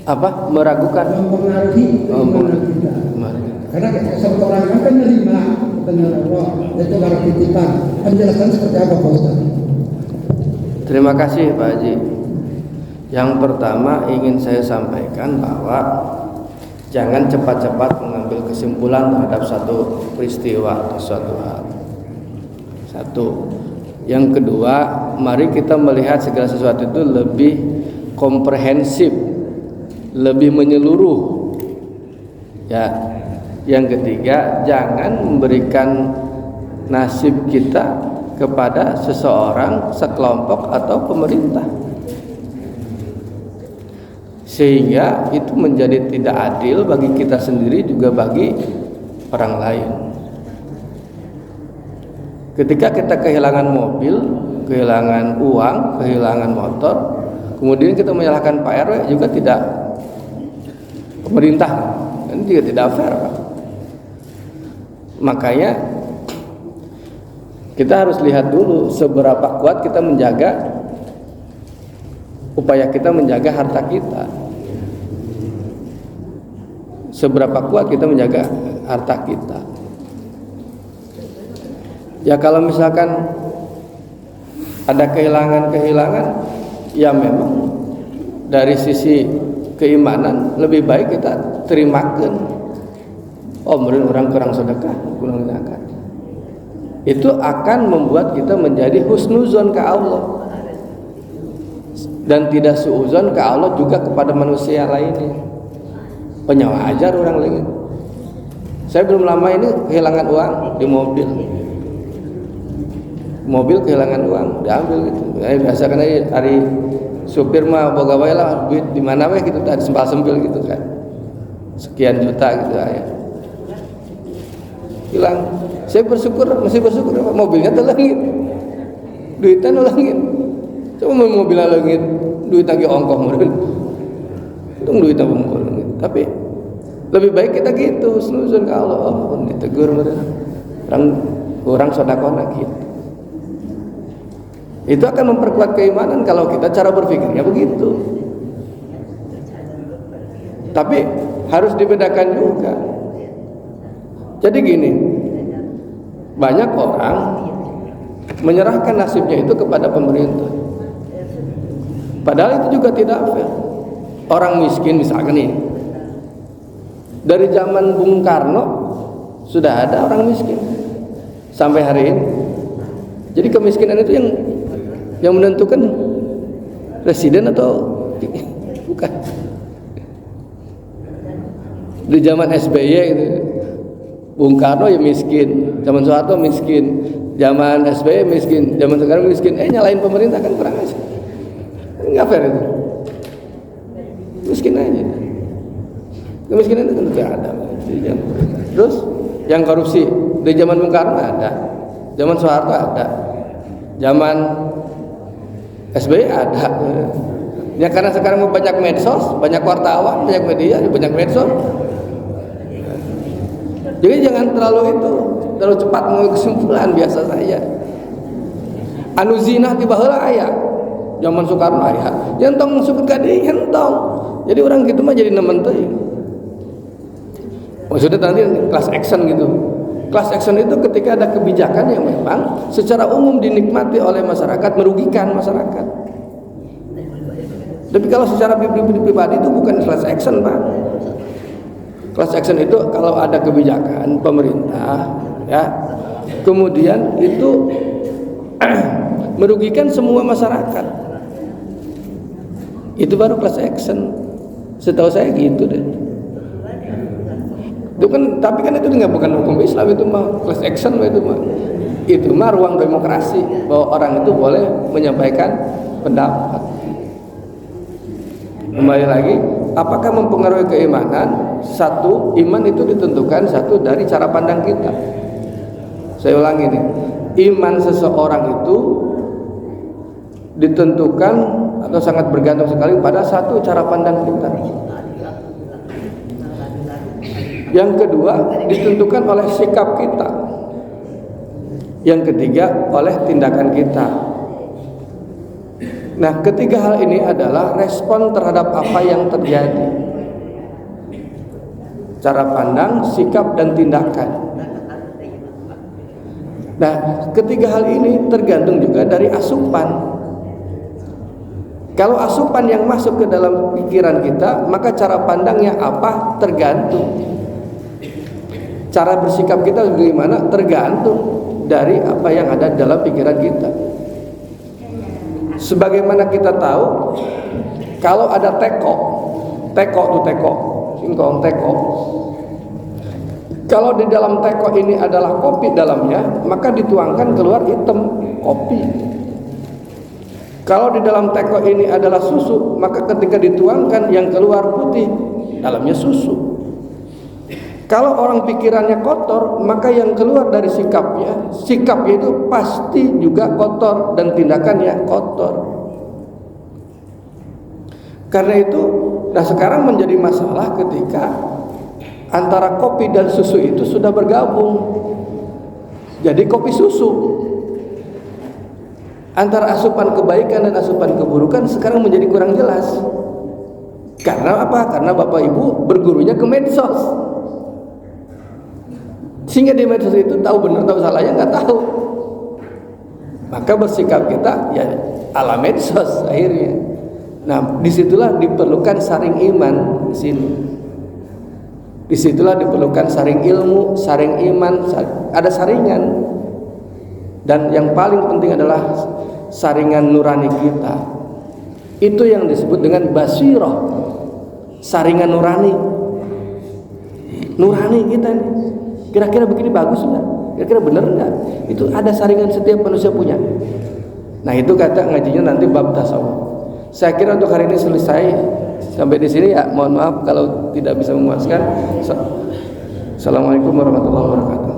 apa meragukan mempengaruhi keimanan kita. Karena satu orang yang akan menerima pertanyaan Allah itu barang titipan. Penjelasan seperti apa Pak Ustaz? Terima kasih Pak Haji. Yang pertama ingin saya sampaikan bahwa jangan cepat-cepat mengambil kesimpulan terhadap satu peristiwa atau suatu hal. Satu. Yang kedua, mari kita melihat segala sesuatu itu lebih komprehensif, lebih menyeluruh. Ya. Yang ketiga, jangan memberikan nasib kita kepada seseorang, sekelompok atau pemerintah, sehingga itu menjadi tidak adil bagi kita sendiri juga bagi orang lain. Ketika kita kehilangan mobil, kehilangan uang, kehilangan motor, kemudian kita menyalahkan Pak RW juga tidak pemerintah, ini juga tidak fair, Pak. Makanya kita harus lihat dulu seberapa kuat kita menjaga, upaya kita menjaga harta kita. Seberapa kuat kita menjaga harta kita. Ya kalau misalkan ada kehilangan-kehilangan, ya memang dari sisi keimanan lebih baik kita terimakan. Oh, mungkin orang kurang sedekah, kurang zakat. Itu akan membuat kita menjadi husnuzon ke Allah dan tidak suuzon ke Allah juga kepada manusia lainnya. Penyawa ajar orang lain. Saya belum lama ini kehilangan uang di mobil. Mobil kehilangan uang, diambil gitu. Biasa kan hari supir mah boga wae lah duit di mana wae gitu, tadi sempal-sempil gitu kan. Sekian juta gitu ya. Hilang. Saya masih bersyukur mobilnya terlangit, duitnya terlangit. Coba mobilnya langit, duit lagi ongkos mungkin, untung duitnya bungkul langit. Tapi lebih baik kita gitu, senuzun ke Allah, oh ditegur orang sodakona gitu. Itu akan memperkuat keimanan kalau kita cara berpikirnya begitu. Tapi harus dibedakan juga. Jadi gini, banyak orang menyerahkan nasibnya itu kepada pemerintah. Padahal itu juga tidak fair. Orang miskin misalkan nih, dari zaman Bung Karno sudah ada orang miskin sampai hari ini. Jadi kemiskinan itu yang menentukan presiden atau bukan? Di zaman SBY itu Bung Karno ya miskin, zaman Soeharto miskin, zaman SBY miskin, zaman sekarang miskin. Nyalain pemerintah kan kurang aja. Enggak fair itu. Miskin aja. Kemiskinan itu kan tidak ada. Terus yang korupsi di zaman Bung Karno ada, zaman Soeharto ada, zaman SBY ada. Ya karena sekarang banyak medsos, banyak wartawan, banyak media, banyak medsos. Jadi jangan terlalu cepat mengambil kesimpulan. Biasa saja. Anu zina tiba heula aya. Zaman Soekarno aya. Yentong sukut ka deui hentong. Jadi orang gitu mah jadi nemen teuing. Maksudnya nanti class action gitu. Class action itu ketika ada kebijakan yang memang secara umum dinikmati oleh masyarakat, merugikan masyarakat. Tapi kalau secara pribadi itu bukan class action, Pak. Class action itu kalau ada kebijakan pemerintah, ya, kemudian itu merugikan semua masyarakat, itu baru class action. Setahu saya gitu deh. Itu kan, tapi kan itu bukan hukum Islam, itu mah class action itu mah ruang demokrasi bahwa orang itu boleh menyampaikan pendapat. Kembali lagi, apakah mempengaruhi keimanan? Satu, iman itu ditentukan satu dari cara pandang kita. Saya ulangi nih, iman seseorang itu ditentukan atau sangat bergantung sekali pada satu cara pandang kita. Yang kedua, ditentukan oleh sikap kita. Yang ketiga, oleh tindakan kita. Nah, ketiga hal ini adalah respon terhadap apa yang terjadi. Cara pandang, sikap, dan tindakan. Nah, ketiga hal ini tergantung juga dari asupan. Kalau asupan yang masuk ke dalam pikiran kita, maka cara pandangnya apa tergantung. Cara bersikap kita bagaimana tergantung dari apa yang ada dalam pikiran kita. Sebagaimana kita tahu, kalau ada teko, singkong teko. Kalau di dalam teko ini adalah kopi dalamnya, maka dituangkan keluar hitam kopi. Kalau di dalam teko ini adalah susu, maka ketika dituangkan yang keluar putih, dalamnya susu. Kalau orang pikirannya kotor, maka yang keluar dari sikapnya itu pasti juga kotor dan tindakannya kotor. Karena itu, nah sekarang menjadi masalah ketika antara kopi dan susu itu sudah bergabung. Jadi kopi susu. Antara asupan kebaikan dan asupan keburukan sekarang menjadi kurang jelas. Karena apa? Karena Bapak Ibu bergurunya ke medsos. Sehingga di medsos itu tahu benar tahu salahnya nggak tahu. Maka bersikap kita ya ala medsos akhirnya. Nah, disitulah diperlukan saring iman di sini. Disitulah diperlukan saring ilmu, saring iman, ada saringan. Dan yang paling penting adalah saringan nurani kita. Itu yang disebut dengan basirah. Saringan nurani. Nurani kita nih. Kira-kira begini bagus enggak? Kira-kira benar enggak? Itu ada saringan setiap manusia punya. Nah, itu kata ngajinya nanti bab tasawuf. Saya kira untuk hari ini selesai sampai di sini ya. Mohon maaf kalau tidak bisa memuaskan. Assalamualaikum warahmatullahi wabarakatuh.